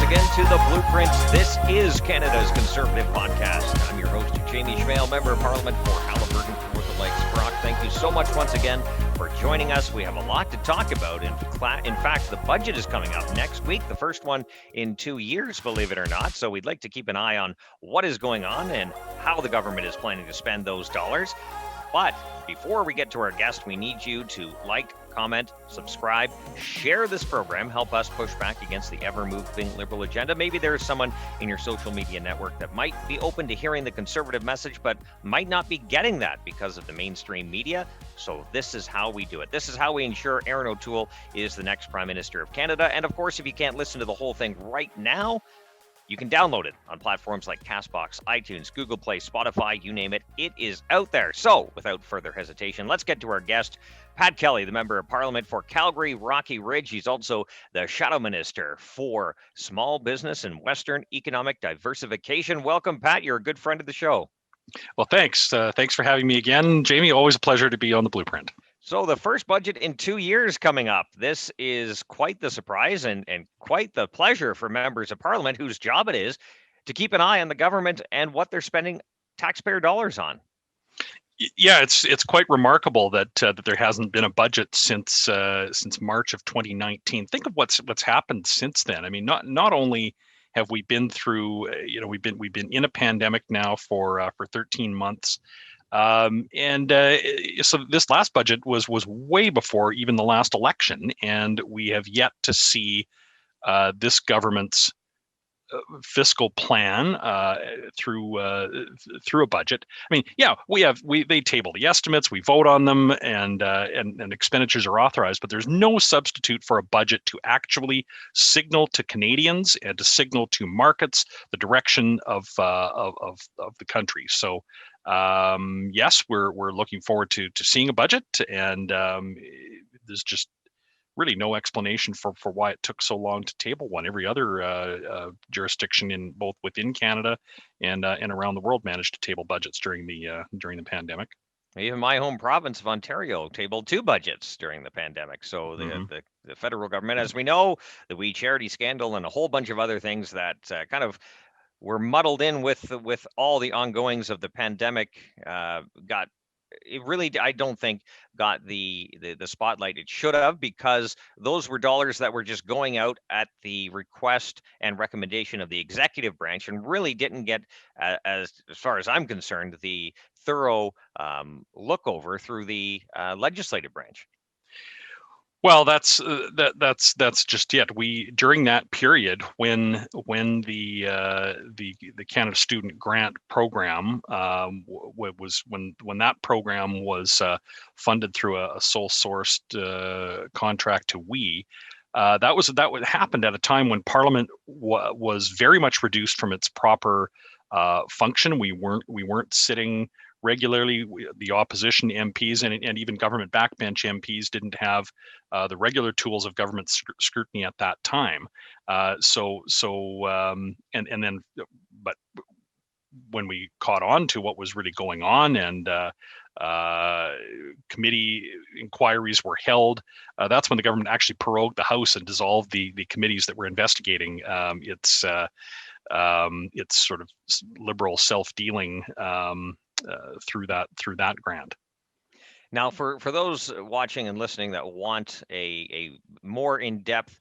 again to The Blueprint. This is Canada's Conservative Podcast. I'm your host, Jamie Schmale, Member of Parliament for Haliburton, Kawartha Lakes, Brock. Thank you so much once again for joining us. We have a lot to talk about. In fact, the budget is coming up next week, the first one in 2 years, believe it or not. So we'd like to keep an eye on what is going on and how the government is planning to spend those dollars. But before we get to our guest, we need you to like, comment, subscribe, share this program, help us push back against the ever-moving Liberal agenda. Maybe there's someone in your social media network that might be open to hearing the Conservative message, but might not be getting that because of the mainstream media. So this is how we do it. This is how we ensure Aaron O'Toole is the next Prime Minister of Canada. And of course, if you can't listen to the whole thing right now, you can download it on platforms like CastBox, iTunes, Google Play, Spotify, you name it. It is out there. So, without further hesitation, let's get to our guest, Pat Kelly, the Member of Parliament for Calgary Rocky Ridge. He's also the Shadow Minister for Small Business and Western Economic Diversification. Welcome, Pat. You're a good friend of the show. Well, thanks. Thanks for having me again, Jamie. Always a pleasure to be on The Blueprint. So the first budget in 2 years coming up. This is quite the surprise and quite the pleasure for members of Parliament whose job it is to keep an eye on the government and what they're spending taxpayer dollars on. Yeah, it's quite remarkable that there hasn't been a budget since March of 2019. Think of what's happened since then. I mean, not only have we been through, we've been in a pandemic now for 13 months. So this last budget was way before even the last election, and we have yet to see this government's fiscal plan through a budget. I mean, yeah, they table the estimates, we vote on them, and expenditures are authorized, but there's no substitute for a budget to actually signal to Canadians and to signal to markets the direction of the country. So. Yes, we're looking forward to seeing a budget, and there's just really no explanation for why it took so long to table one. Every other jurisdiction in both within Canada and around the world managed to table budgets during the pandemic. Even my home province of Ontario tabled 2 budgets during the pandemic. So the federal government, as we know, the We Charity scandal and a whole bunch of other things that kind of were muddled in with all the ongoings of the pandemic, I don't think got the spotlight it should have, because those were dollars that were just going out at the request and recommendation of the executive branch and really didn't get, as far as I'm concerned, the thorough look over through the legislative branch. Well, that's just it. We during that period when the Canada Student Grant Program was when that program was funded through a sole sourced contract to that happened at a time when Parliament was very much reduced from its proper function. We weren't sitting regularly. The opposition MPs and even government backbench MPs didn't have the regular tools of government scrutiny at that time. But when we caught on to what was really going on and committee inquiries were held, that's when the government actually prorogued the House and dissolved the committees that were investigating its sort of liberal self-dealing through that grant. Now, for those watching and listening that want a more in-depth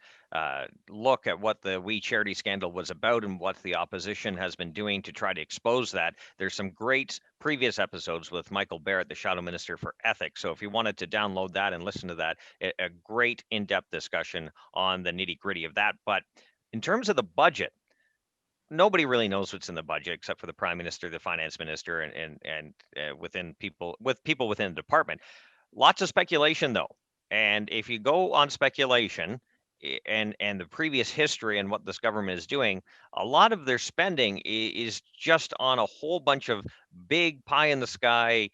look at what the We Charity scandal was about and what the opposition has been doing to try to expose that, there's some great previous episodes with Michael Barrett, the Shadow Minister for Ethics. So if you wanted to download that and listen to that, a great in-depth discussion on the nitty-gritty of that. But in terms of the budget, nobody really knows what's in the budget except for the Prime Minister, the Finance Minister, and within people within the department. Lots of speculation, though. And if you go on speculation and the previous history and what this government is doing, a lot of their spending is just on a whole bunch of big pie in the sky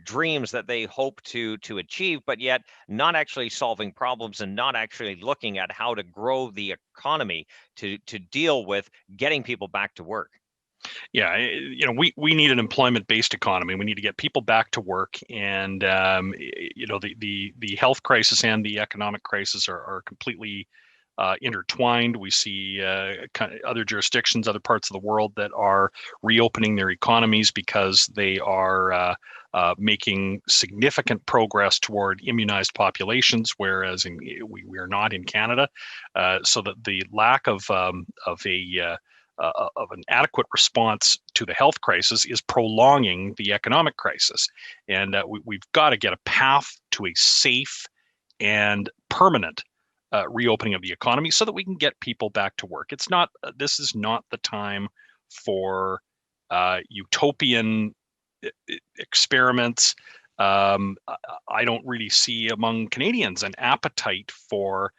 dreams that they hope to achieve, but yet not actually solving problems and not actually looking at how to grow the economy to deal with getting people back to work. Yeah, we need an employment-based economy. We need to get people back to work, and the health crisis and the economic crisis are completely intertwined. We see kind of other jurisdictions, other parts of the world that are reopening their economies because they are making significant progress toward immunized populations, whereas we are not in Canada. So that the lack of an adequate response to the health crisis is prolonging the economic crisis. And we've got to get a path to a safe and permanent reopening of the economy so that we can get people back to work. This is not the time for utopian experiments. I don't really see among Canadians an appetite for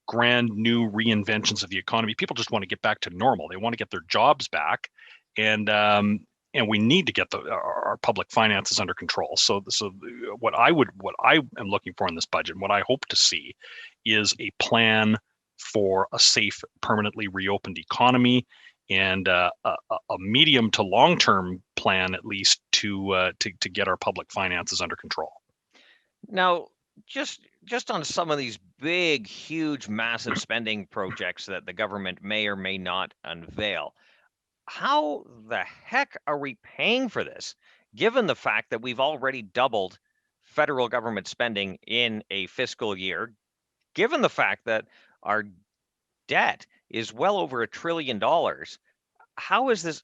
grand new reinventions of the economy. People just want to get back to normal. They want to get their jobs back, and we need to get our public finances under control. So what I am looking for in this budget, and what I hope to see, is a plan for a safe, permanently reopened economy, and a medium to long-term plan, at least, to get our public finances under control. Now, just on some of these big, huge, massive spending projects that the government may or may not unveil, how the heck are we paying for this, given the fact that we've already doubled federal government spending in a fiscal year, given the fact that our debt is well over $1 trillion? How is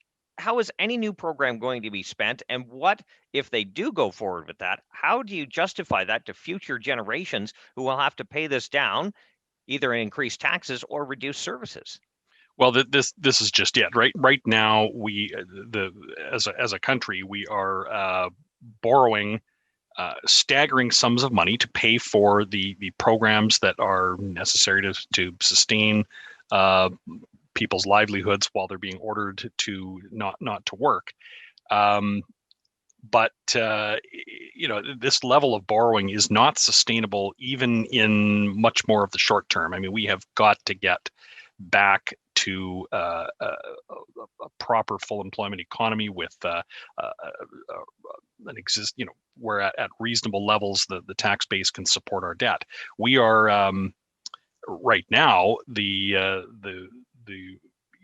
any new program going to be spent? And what if they do go forward with that? How do you justify that to future generations who will have to pay this down, either in increased taxes or reduced services? Well, this is just it. Right now, as a country, we are borrowing staggering sums of money to pay for the programs that are necessary to sustain people's livelihoods while they're being ordered to not to work. But this level of borrowing is not sustainable even in much more of the short term. I mean, we have got to get back to a proper full employment economy with where at reasonable levels the tax base can support our debt. We are right now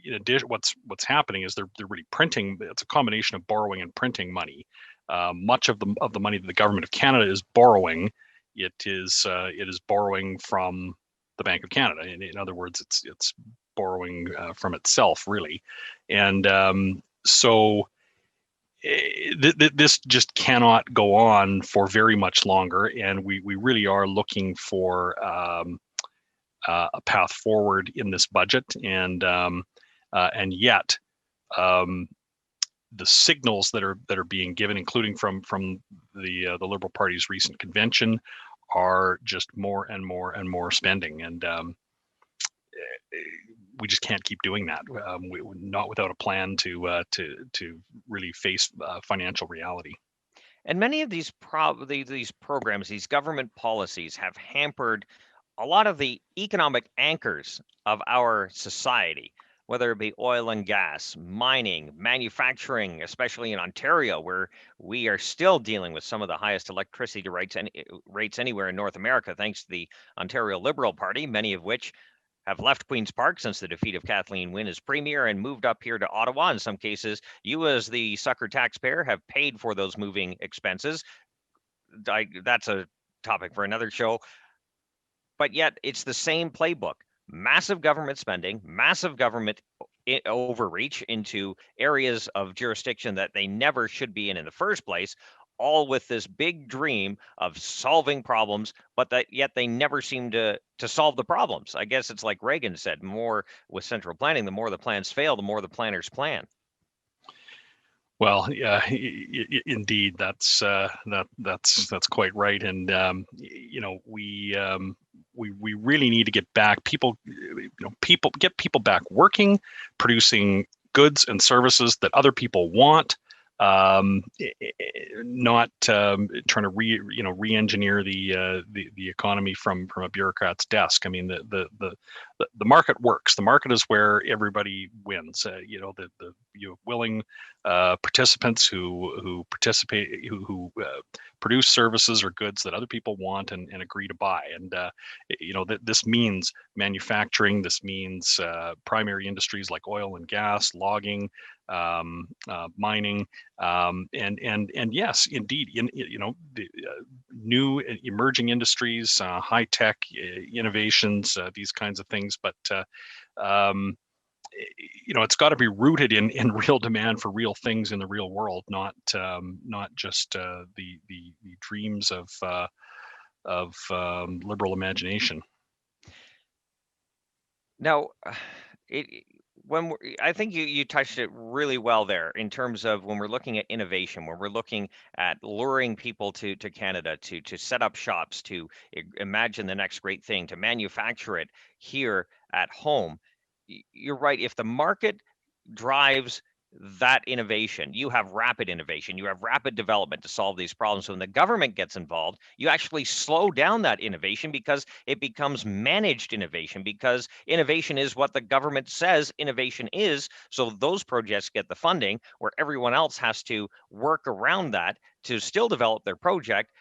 in addition, what's happening is they're really printing. It's a combination of borrowing and printing money. Much of the money that the government of Canada is borrowing, it is borrowing from the Bank of Canada. In other words, it's borrowing from itself, really, and so this just cannot go on for very much longer. And we really are looking for a path forward in this budget, and yet the signals that are being given, including from the Liberal Party's recent convention, are just more and more and more spending, and we just can't keep doing that. Not without a plan to really face financial reality. And many of these programs, these government policies, have hampered a lot of the economic anchors of our society, whether it be oil and gas, mining, manufacturing, especially in Ontario, where we are still dealing with some of the highest electricity rates anywhere in North America, thanks to the Ontario Liberal Party, many of which have left Queen's Park since the defeat of Kathleen Wynne as Premier and moved up here to Ottawa. In some cases, you as the sucker taxpayer have paid for those moving expenses. That's a topic for another show. But yet it's the same playbook. Massive government spending, massive government overreach into areas of jurisdiction that they never should be in the first place, all with this big dream of solving problems, but that yet they never seem to solve the problems. I guess it's like Reagan said, more with central planning, the more the plans fail, the more the planners plan. Well, yeah, indeed, that's quite right, and we really need to get back people back working, producing goods and services that other people want, not trying to re-engineer the economy from a bureaucrat's desk. I mean, the market works. The market is where everybody wins. You willing participants who produce services or goods that other people want and agree to buy. And this means manufacturing. This means primary industries like oil and gas, logging, mining, and yes, indeed, the new emerging industries, high tech innovations, these kinds of things. But it's got to be rooted in real demand for real things in the real world, not just the dreams of liberal imagination. Now, it when I think you touched it really well there in terms of when we're looking at innovation, when we're looking at luring people to Canada to set up shops, to imagine the next great thing, to manufacture it here at home. You're right. If the market drives that innovation, you have rapid innovation, you have rapid development to solve these problems. So when the government gets involved, you actually slow down that innovation because it becomes managed innovation, because innovation is what the government says innovation is. So those projects get the funding where everyone else has to work around that to still develop their project,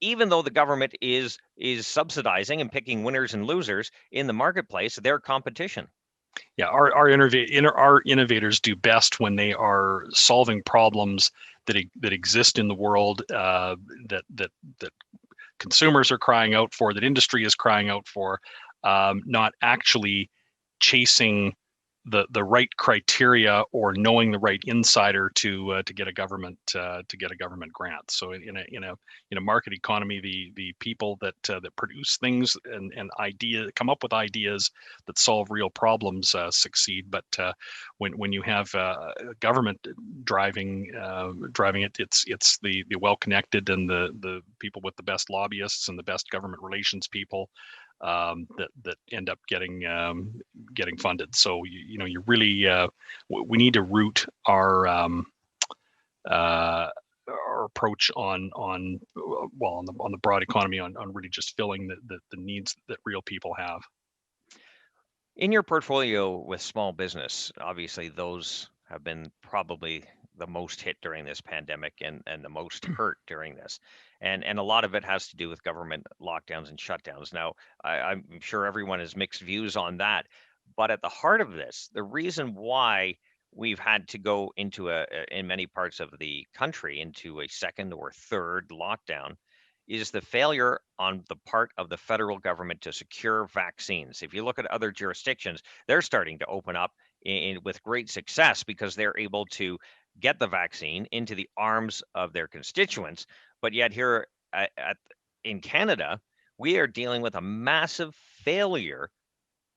even though the government is subsidizing and picking winners and losers in the marketplace, their competition. Yeah, our innovators do best when they are solving problems that exist in the world, that consumers are crying out for, that industry is crying out for, not actually chasing the right criteria or knowing the right insider to get a government grant. So in a market economy, the people that produce things and come up with ideas that solve real problems succeed. But when you have government driving it, it's the well connected and the people with the best lobbyists and the best government relations people that end up getting funded. So you really we need to root our approach on the broad economy on really just filling the needs that real people have. In your portfolio with small business, obviously those have been probably the most hit during this pandemic and the most hurt during this. And a lot of it has to do with government lockdowns and shutdowns. Now, I'm sure everyone has mixed views on that. But at the heart of this, the reason why we've had to go into in many parts of the country, into a second or third lockdown is the failure on the part of the federal government to secure vaccines. If you look at other jurisdictions, they're starting to open up with great success because they're able to get the vaccine into the arms of their constituents. But yet here in Canada, we are dealing with a massive failure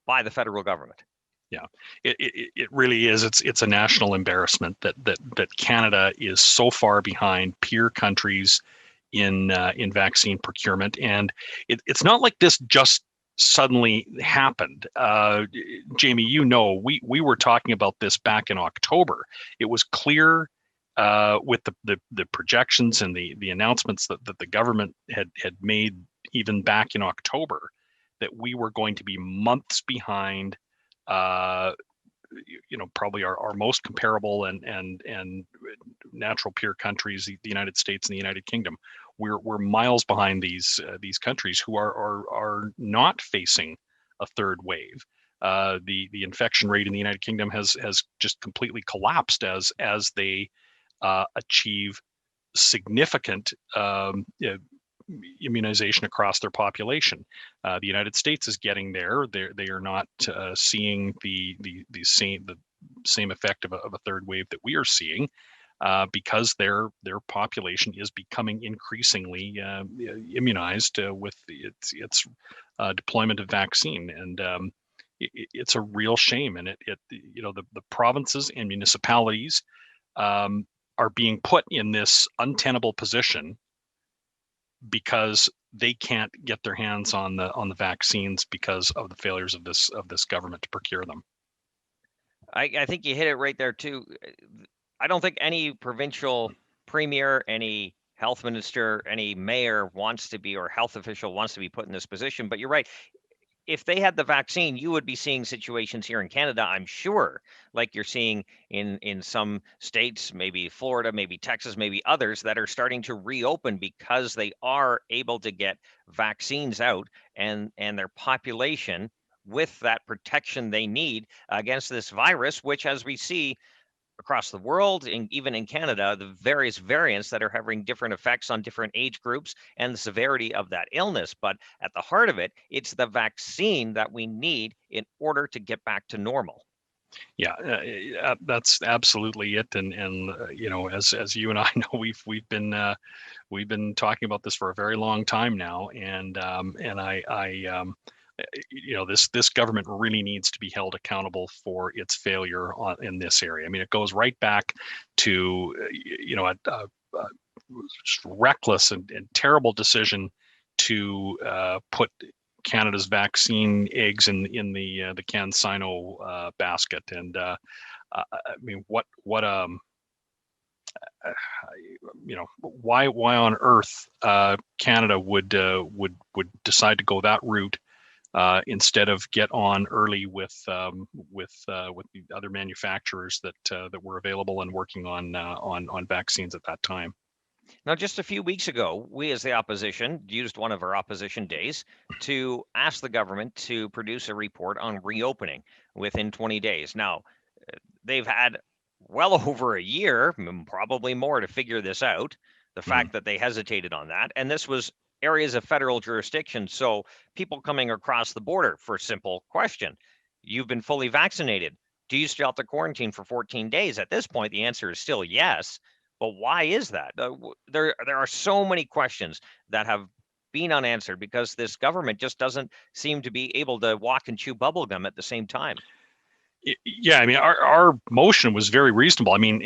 by the federal government. Yeah, it really is. It's a national embarrassment that Canada is so far behind peer countries in vaccine procurement, and it's not like this just suddenly happened. Jamie, we were talking about this back in October. It was clear with the projections and the announcements that the government had made even back in October that we were going to be months behind. Probably our most comparable and natural peer countries, the United States and the United Kingdom. We're miles behind these countries who are not facing a third wave. The infection rate in the United Kingdom has just completely collapsed as they achieve significant immunization across their population. The United States is getting there. They are not seeing the same effect of a third wave that we are seeing, because their population is becoming increasingly immunized with its deployment of vaccine, and it's a real shame. And the provinces and municipalities are being put in this untenable position because they can't get their hands on the vaccines because of the failures of this government to procure them. I think you hit it right there too. I don't think any provincial premier, any health minister, any mayor wants to be, or health official wants to be put in this position. But you're right. if they had the vaccine, you would be seeing situations here in Canada, I'm sure, like you're seeing in some states, maybe Florida, maybe Texas, maybe others that are starting to reopen because they are able to get vaccines out and their population with that protection they need against this virus, which, as we see across the world and even in Canada, the various variants that are having different effects on different age groups and the severity of that illness. But at the heart of it, it's the vaccine that we need in order to get back to normal. Yeah, that's absolutely it. And as you and I know, we've been talking about this for a very long time now, and this government really needs to be held accountable for its failure in this area. I mean, it goes right back to a just reckless and terrible decision to put Canada's vaccine eggs in the CanSino basket. And I mean, why on earth Canada would decide to go that route instead of get on early with the other manufacturers that were available and working on vaccines at that time. Now, just a few weeks ago, we as the opposition used one of our opposition days to ask the government to produce a report on reopening within 20 days. Now, they've had well over a year, probably more, to figure this out. The fact that they hesitated on that, and this was areas of federal jurisdiction. So people coming across the border for a simple question: you've been fully vaccinated. Do you still have to quarantine for 14 days? At this point, the answer is still yes. But why is that? There are so many questions that have been unanswered because this government just doesn't seem to be able to walk and chew bubblegum at the same time. Yeah, I mean, our motion was very reasonable. I mean,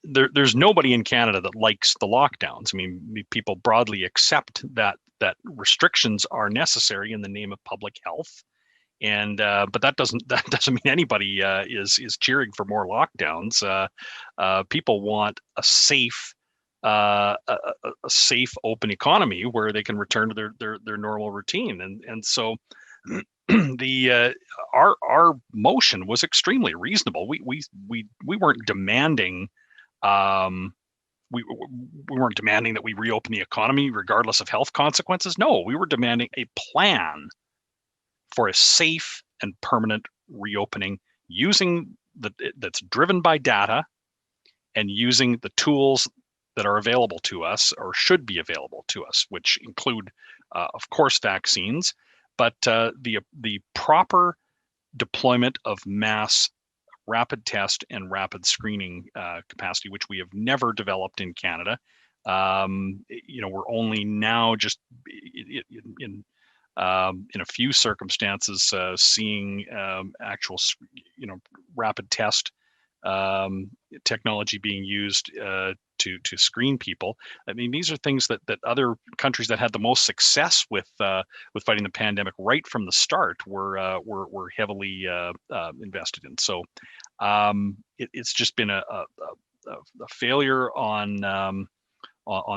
there's nobody in Canada that likes the lockdowns. I mean, people broadly accept that restrictions are necessary in the name of public health. And but that doesn't mean anybody is cheering for more lockdowns. People want a safe, open economy where they can return to their normal routine. And so our motion was extremely reasonable. We weren't demanding. We weren't demanding that we reopen the economy regardless of health consequences. No, we were demanding a plan for a safe and permanent reopening that's driven by data and using the tools that are available to us or should be available to us, which include, of course, vaccines, but the proper deployment of mass rapid test and rapid screening capacity, which we have never developed in Canada. We're only now just in a few circumstances, seeing actual, rapid test technology being used to screen people. I mean, these are things that other countries that had the most success with fighting the pandemic right from the start were heavily invested in. So it's just been a failure on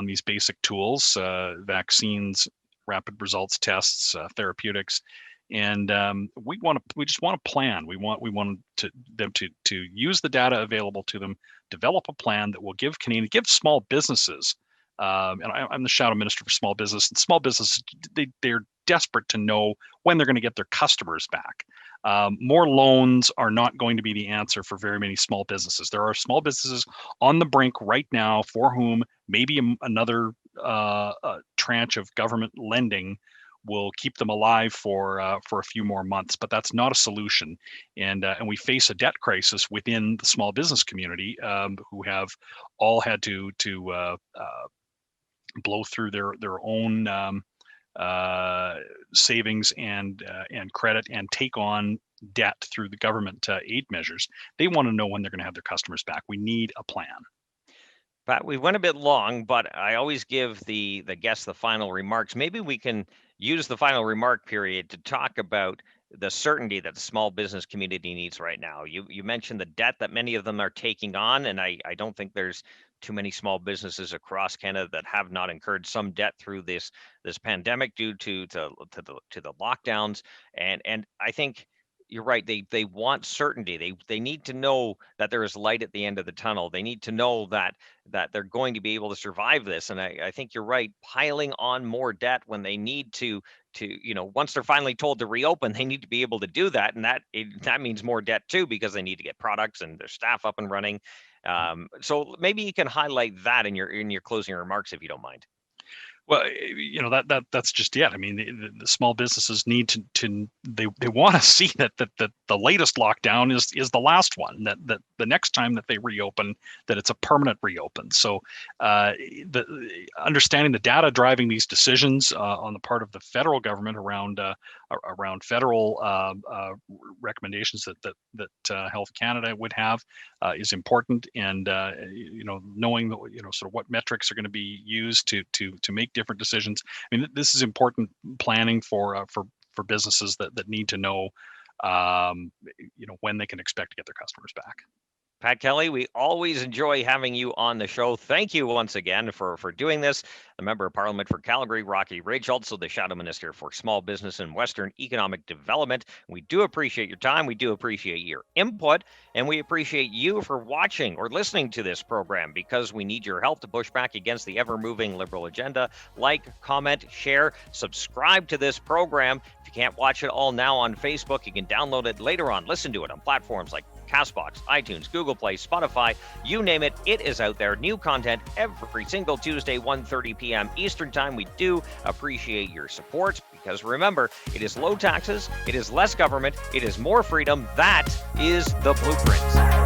these basic tools, vaccines, rapid results tests, therapeutics, and we just want a plan. We want them to use the data available to them, develop a plan that will give small businesses. And I'm the shadow minister for small business, and small businesses they're desperate to know when they're going to get their customers back. More loans are not going to be the answer for very many small businesses. There are small businesses on the brink right now for whom maybe another tranche of government lending will keep them alive for a few more months, but that's not a solution. And we face a debt crisis within the small business community, who have all had to blow through their own savings and credit and take on debt through the government aid measures. They want to know when they're going to have their customers back. We need a plan. Pat, we went a bit long, but I always give the guests the final remarks. Maybe we can use the final remark period to talk about the certainty that the small business community needs right now. You mentioned the debt that many of them are taking on, and I don't think there's too many small businesses across Canada that have not incurred some debt through this pandemic due to the lockdowns. And I think you're right. They want certainty. They need to know that there is light at the end of the tunnel. They need to know that they're going to be able to survive this. And I think you're right. Piling on more debt when they need to once they're finally told to reopen, they need to be able to do that, and that means more debt too, because they need to get products and their staff up and running. So maybe you can highlight that in your closing remarks, if you don't mind. Well, that's just it. I mean, the small businesses need to they want to see that the latest lockdown is the last one. That the next time that they reopen, that it's a permanent reopen. So, understanding the data driving these decisions on the part of the federal government around federal recommendations that Health Canada would have is important, and knowing sort of what metrics are going to be used to make different decisions. I mean, this is important planning for businesses that need to know, when they can expect to get their customers back. Pat Kelly, we always enjoy having you on the show. Thank you once again for doing this. The Member of Parliament for Calgary Rocky Ridge, also the Shadow Minister for Small Business and Western Economic Development. We do appreciate your time. We do appreciate your input, and we appreciate you for watching or listening to this program, because we need your help to push back against the ever-moving Liberal agenda. Like, comment, share, subscribe to this program. If you can't watch it all now on Facebook, you can download it later on. Listen to it on platforms like Castbox, iTunes, Google Play, Spotify, you name it, it is out there. New content every single Tuesday, 1:30 p.m. Eastern Time. We do appreciate your support, because remember, it is low taxes, it is less government, it is more freedom. That is the blueprint.